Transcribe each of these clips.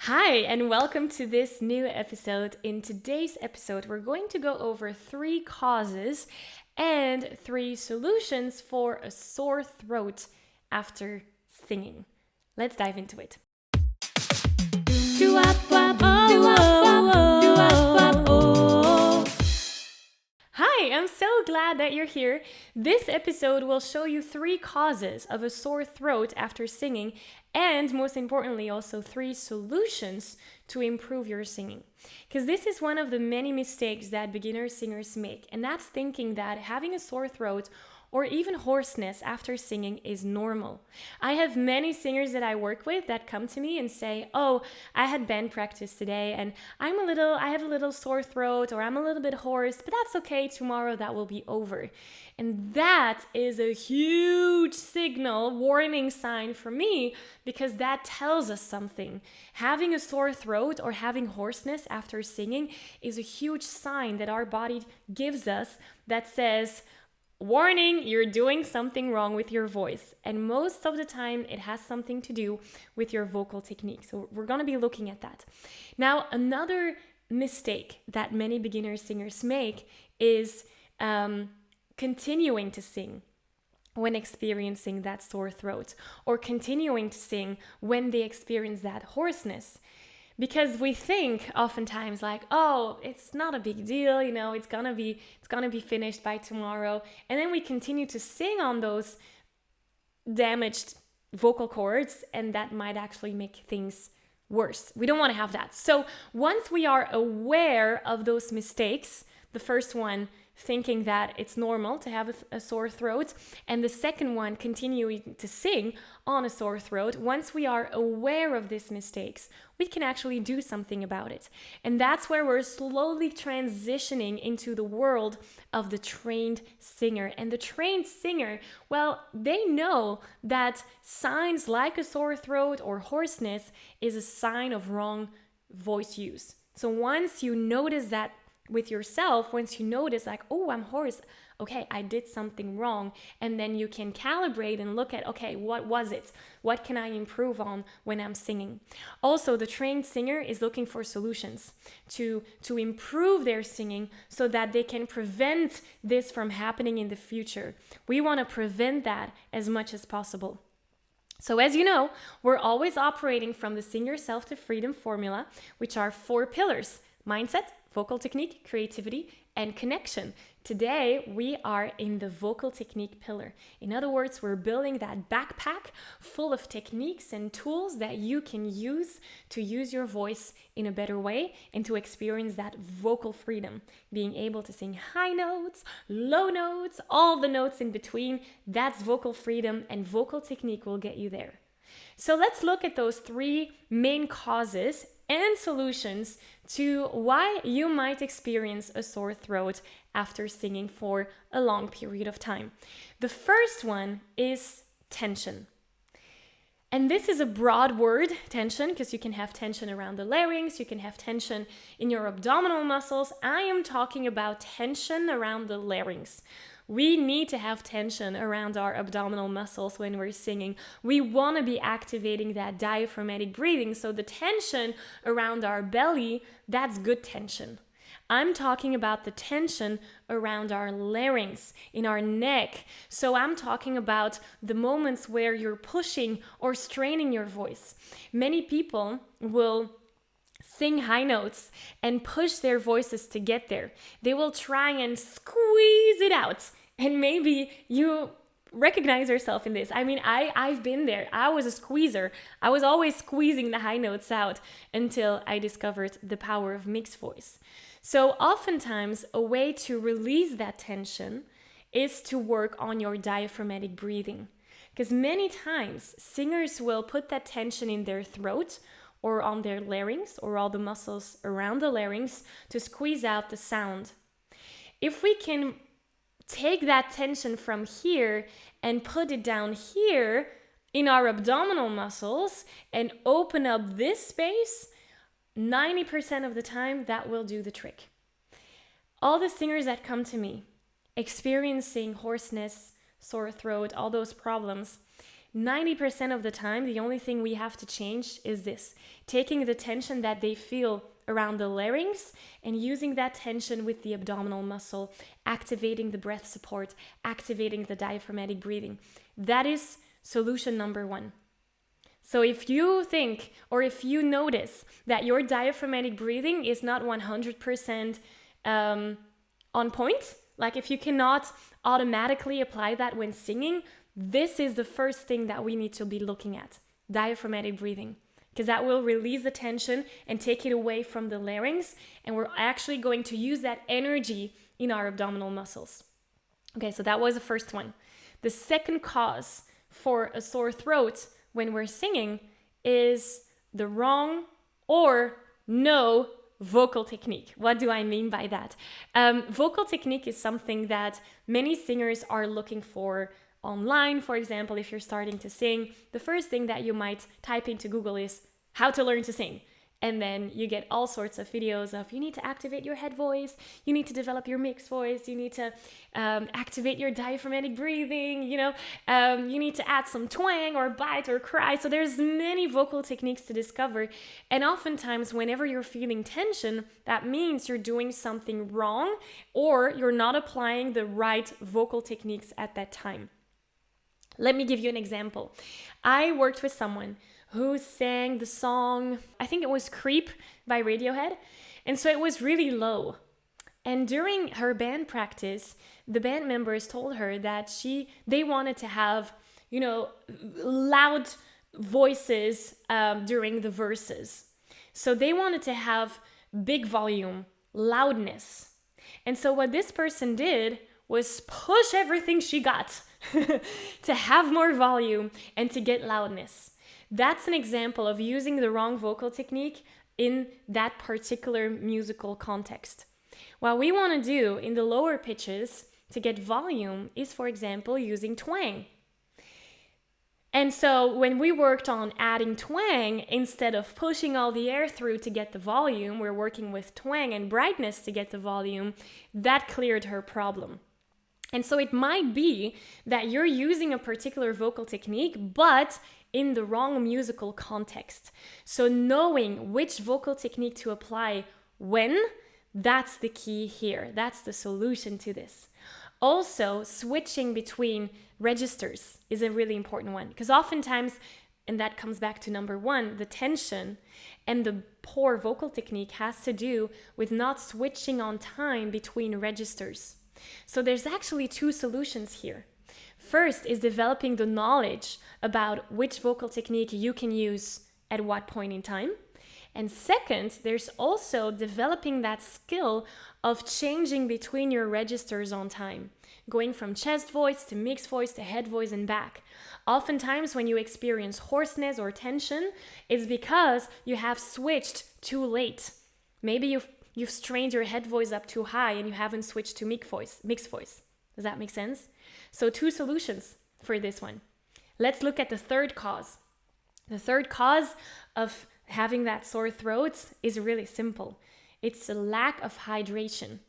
Hi, and welcome to this new episode. In today's episode, we're going to go over 3 causes and 3 solutions for a sore throat after singing. Let's dive into it. Hi, I'm so glad that you're here. This episode will show you 3 causes of a sore throat after singing, and most importantly, also 3 solutions to improve your singing. Because this is one of the many mistakes that beginner singers make, and that's thinking that having a sore throat or even hoarseness after singing is normal. I have many singers that I work with that come to me and say, "Oh, I had band practice today and I have a little sore throat or I'm a little bit hoarse, but that's okay, tomorrow that will be over." And that is a huge signal, warning sign for me, because that tells us something. Having a sore throat or having hoarseness after singing is a huge sign that our body gives us that says, warning, you're doing something wrong with your voice. And most of the time, it has something to do with your vocal technique. So we're going to be looking at that. Now, another mistake that many beginner singers make is continuing to sing when experiencing that sore throat, or continuing to sing when they experience that hoarseness. Because we think oftentimes like, oh, it's not a big deal, it's gonna be finished by tomorrow. And then we continue to sing on those damaged vocal cords, and that might actually make things worse. We don't want to have that. So once we are aware of those mistakes, the first one, thinking that it's normal to have a sore throat, and the second one, continuing to sing on a sore throat, once we are aware of these mistakes, we can actually do something about it. And that's where we're slowly transitioning into the world of the trained singer. And the trained singer, well, they know that signs like a sore throat or hoarseness is a sign of wrong voice use. So once you notice that with yourself, once you notice like, oh, I'm hoarse, okay, I did something wrong, and then you can calibrate and look at, okay, what was it? What can I improve on when I'm singing? Also, the trained singer is looking for solutions to improve their singing so that they can prevent this from happening in the future. We want to prevent that as much as possible. So as you know, we're always operating from the Sing Yourself to Freedom formula, which are 4 pillars: mindset, vocal technique, creativity, and connection. Today, we are in the vocal technique pillar. In other words, we're building that backpack full of techniques and tools that you can use to use your voice in a better way and to experience that vocal freedom. Being able to sing high notes, low notes, all the notes in between, that's vocal freedom, and vocal technique will get you there. So let's look at those 3 main causes and solutions to why you might experience a sore throat after singing for a long period of time. The first one is tension. And this is a broad word, tension, because you can have tension around the larynx, you can have tension in your abdominal muscles. I am talking about tension around the larynx. We need to have tension around our abdominal muscles when we're singing. We want to be activating that diaphragmatic breathing. So the tension around our belly, that's good tension. I'm talking about the tension around our larynx, in our neck. So I'm talking about the moments where you're pushing or straining your voice. Many people will sing high notes and push their voices to get there. They will try and squeeze it out. And maybe you recognize yourself in this. I mean, I've been there. I was a squeezer. I was always squeezing the high notes out until I discovered the power of mixed voice. So oftentimes, a way to release that tension is to work on your diaphragmatic breathing. Because many times, singers will put that tension in their throat or on their larynx or all the muscles around the larynx to squeeze out the sound. If we can take that tension from here and put it down here in our abdominal muscles and open up this space, 90% of the time that will do the trick. All the singers that come to me experiencing hoarseness, sore throat, all those problems, 90% of the time, the only thing we have to change is this: taking the tension that they feel around the larynx and using that tension with the abdominal muscle, activating the breath support, activating the diaphragmatic breathing. That is solution number one. So if you think, or if you notice that your diaphragmatic breathing is not 100% on point, like if you cannot automatically apply that when singing, this is the first thing that we need to be looking at: diaphragmatic breathing, because that will release the tension and take it away from the larynx, and we're actually going to use that energy in our abdominal muscles. Okay, so that was the first one. The second cause for a sore throat when we're singing is the wrong or no vocal technique. What do I mean by that? Vocal technique is something that many singers are looking for online. For example, if you're starting to sing, the first thing that you might type into Google is how to learn to sing. And then you get all sorts of videos of you need to activate your head voice, you need to develop your mixed voice, you need to activate your diaphragmatic breathing, you need to add some twang or bite or cry. So there's many vocal techniques to discover. And oftentimes whenever you're feeling tension, that means you're doing something wrong or you're not applying the right vocal techniques at that time. Let me give you an example. I worked with someone who sang the song, I think it was Creep by Radiohead. And so it was really low. And during her band practice, the band members told her that they wanted to have, loud voices during the verses. So they wanted to have big volume, loudness. And so what this person did was push everything she got to have more volume and to get loudness. That's an example of using the wrong vocal technique in that particular musical context. What we want to do in the lower pitches to get volume is, for example, using twang. And so when we worked on adding twang, instead of pushing all the air through to get the volume, we're working with twang and brightness to get the volume. That cleared her problem. And so it might be that you're using a particular vocal technique, but in the wrong musical context. So knowing which vocal technique to apply when, that's the key here. That's the solution to this. Also, switching between registers is a really important one, because oftentimes, and that comes back to number one, the tension and the poor vocal technique has to do with not switching on time between registers. So there's actually two solutions here. First is developing the knowledge about which vocal technique you can use at what point in time. And second, there's also developing that skill of changing between your registers on time, going from chest voice to mixed voice to head voice and back. Oftentimes when you experience hoarseness or tension, it's because you have switched too late. Maybe you've strained your head voice up too high and you haven't switched to mixed voice. Does that make sense? So two solutions for this one. Let's look at the third cause. The third cause of having that sore throat is really simple. It's a lack of hydration.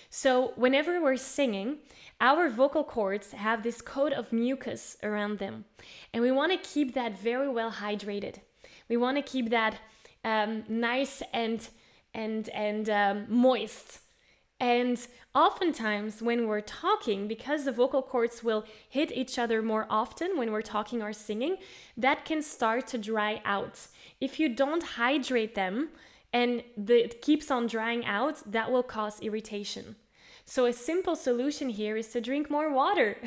So whenever we're singing, our vocal cords have this coat of mucus around them. And we want to keep that very well hydrated. We want to keep that nice and moist. And oftentimes when we're talking, because the vocal cords will hit each other more often when we're talking or singing, that can start to dry out. If you don't hydrate them and it keeps on drying out, that will cause irritation. So a simple solution here is to drink more water.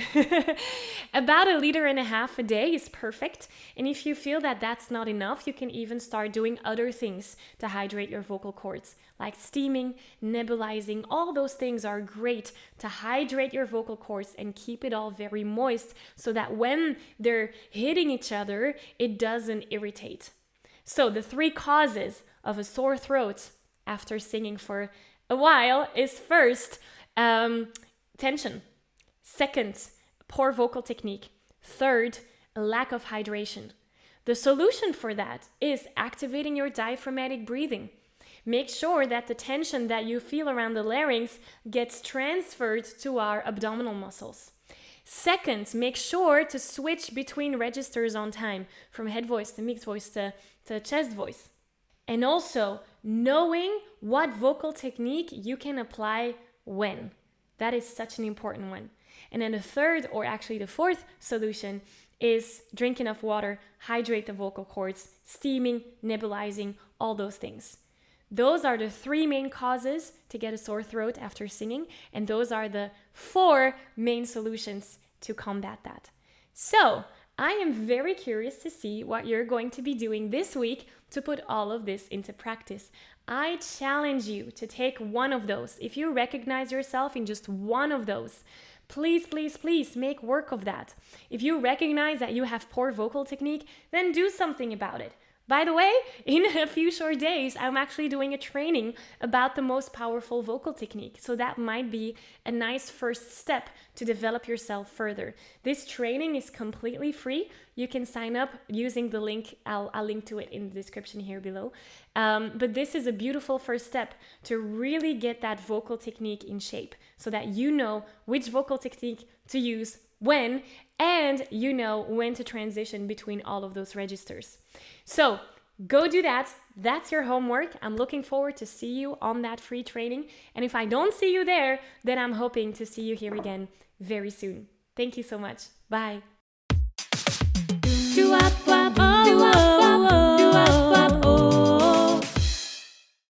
About 1.5 liters a day is perfect. And if you feel that that's not enough, you can even start doing other things to hydrate your vocal cords, like steaming, nebulizing. All those things are great to hydrate your vocal cords and keep it all very moist so that when they're hitting each other, it doesn't irritate. So the 3 causes of a sore throat after singing for a while is first, tension. Second, poor vocal technique. Third, a lack of hydration. The solution for that is activating your diaphragmatic breathing. Make sure that the tension that you feel around the larynx gets transferred to our abdominal muscles. Second, make sure to switch between registers on time, from head voice to mixed voice to chest voice. And also, knowing what vocal technique you can apply when. That is such an important one. And then the third, or actually the fourth solution, is drink enough water, hydrate the vocal cords, steaming, nebulizing, all those things. Those are the 3 main causes to get a sore throat after singing, and those are the 4 main solutions to combat that. So, I am very curious to see what you're going to be doing this week to put all of this into practice. I challenge you to take one of those. If you recognize yourself in just one of those, please, please, please make work of that. If you recognize that you have poor vocal technique, then do something about it. By the way, in a few short days, I'm actually doing a training about the most powerful vocal technique. So that might be a nice first step to develop yourself further. This training is completely free. You can sign up using the link. I'll link to it in the description here below. But this is a beautiful first step to really get that vocal technique in shape so that you know which vocal technique to use when, and you know when to transition between all of those registers. So go do that. That's your homework. I'm looking forward to see you on that free training. And if I don't see you there, then I'm hoping to see you here again very soon. Thank you so much. Bye.